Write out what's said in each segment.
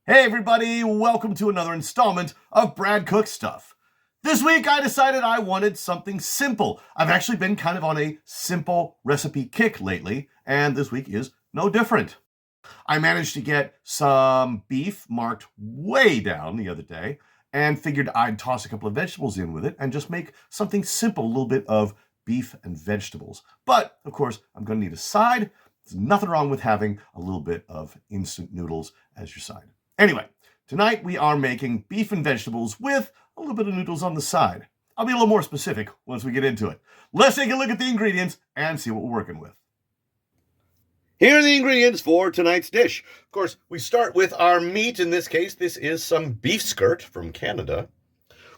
Hey everybody, welcome to another installment of Brad Cooks Stuff. This week I decided I wanted something simple. I've actually been kind of on a simple recipe kick lately, and this week is no different. I managed to get some beef marked way down the other day and figured I'd toss a couple of vegetables in with it and just make something simple, a little bit of beef and vegetables. But, of course, I'm going to need a side. There's nothing wrong with having a little bit of instant noodles as your side. Anyway, tonight we are making beef and vegetables with a little bit of noodles on the side. I'll be a little more specific once we get into it. Let's take a look at the ingredients and see what we're working with. Here are the ingredients for tonight's dish. Of course, we start with our meat. In this case, this is some beef skirt from Canada.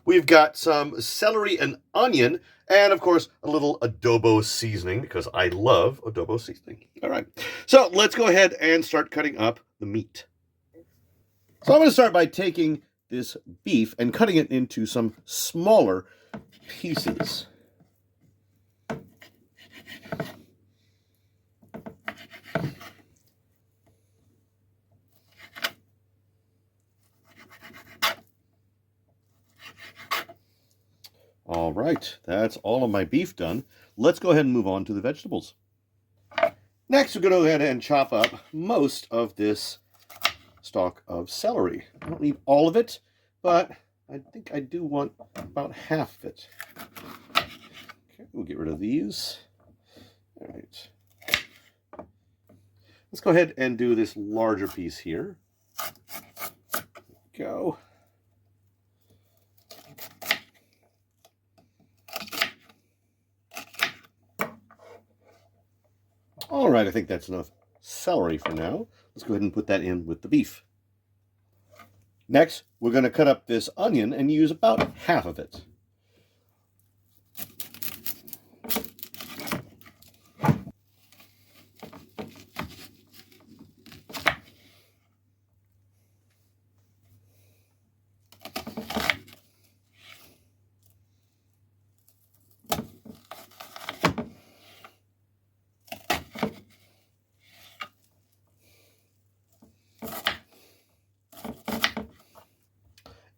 We've got some celery and onion, and of course, a little adobo seasoning, because I love adobo seasoning. All right, so let's go ahead and start cutting up the meat. So I'm going to start by taking this beef and cutting it into some smaller pieces. All right, that's all of my beef done. Let's go ahead and move on to the vegetables. Next, we're going to go ahead and chop up most of this stalk of celery. I don't need all of it, but I think I do want about half of it. Okay, we'll get rid of these. All right. Let's go ahead and do this larger piece here. There we go. All right, I think that's enough celery for now. Let's go ahead and put that in with the beef. Next, we're going to cut up this onion and use about half of it.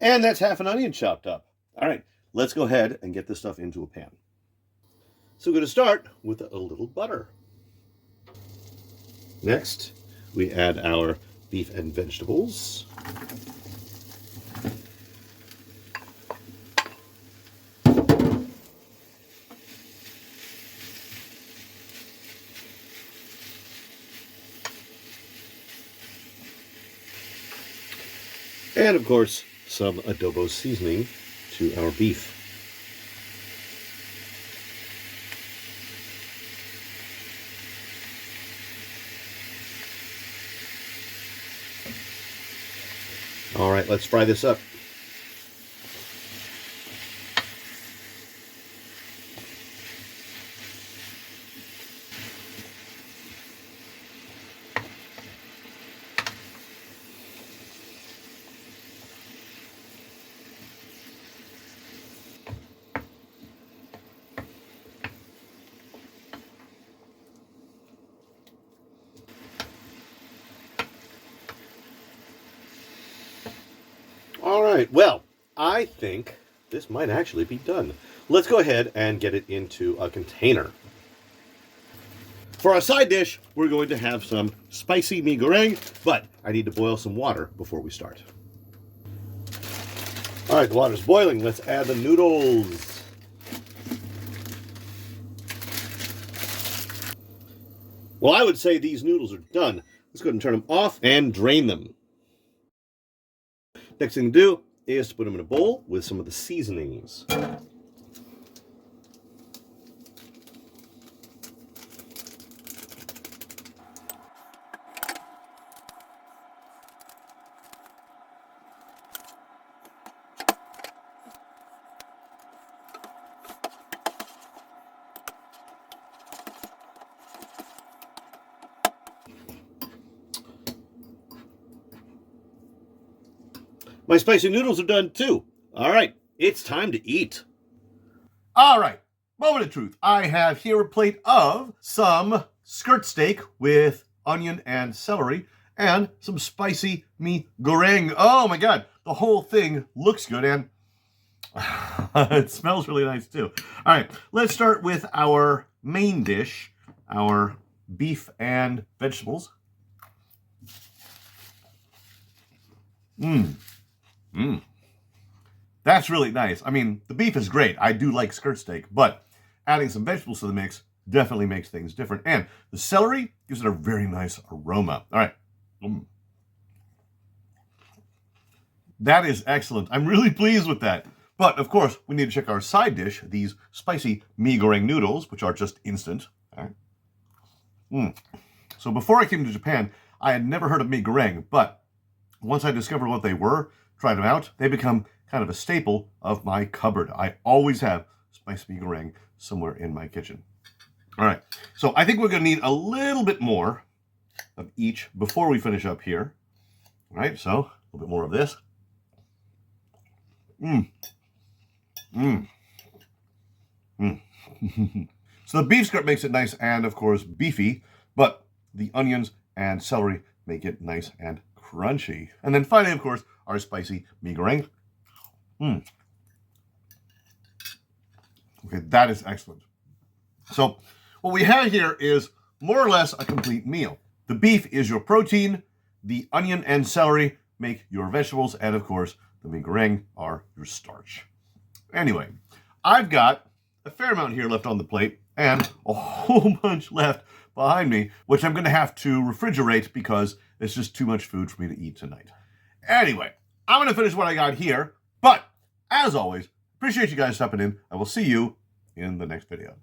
And that's half an onion chopped up. All right, let's go ahead and get this stuff into a pan. So we're going to start with a little butter. Next, we add our beef and vegetables. And of course, some adobo seasoning to our beef. All right, let's fry this up. All right, well, I think this might actually be done. Let's go ahead and get it into a container. For our side dish, we're going to have some spicy Mie Goreng, but I need to boil some water before we start. All right, the water's boiling. Let's add the noodles. Well, I would say these noodles are done. Let's go ahead and turn them off and drain them. Next thing to do is to put them in a bowl with some of the seasonings. My spicy noodles are done too. All right, it's time to eat. All right, moment of truth. I have here a plate of some skirt steak with onion and celery, and some spicy Mie Goreng. Oh my God, the whole thing looks good and it smells really nice too. All right, let's start with our main dish, our beef and vegetables. That's really nice. I mean, the beef is great. I do like skirt steak, but adding some vegetables to the mix definitely makes things different. And the celery gives it a very nice aroma. All right. That is excellent. I'm really pleased with that. But, of course, we need to check our side dish, these spicy Mie Goreng noodles, which are just instant. All right. So before I came to Japan, I had never heard of Mie Goreng, but once I discovered what they were, tried them out, they become kind of a staple of my cupboard. I always have spicy Mie Goreng somewhere in my kitchen. All right, so I think we're going to need a little bit more of each before we finish up here. All right, so a little bit more of this. So the beef skirt makes it nice and, of course, beefy, but the onions and celery make it nice and crunchy. And then finally, of course, our spicy Mie Goreng. Okay, that is excellent. So what we have here is more or less a complete meal. The beef is your protein, the onion and celery make your vegetables, and of course, the Mie Goreng are your starch. Anyway, I've got a fair amount here left on the plate and a whole bunch left behind me, which I'm going to have to refrigerate because it's just too much food for me to eat tonight. Anyway, I'm going to finish what I got here, but as always, appreciate you guys stopping in. I will see you in the next video.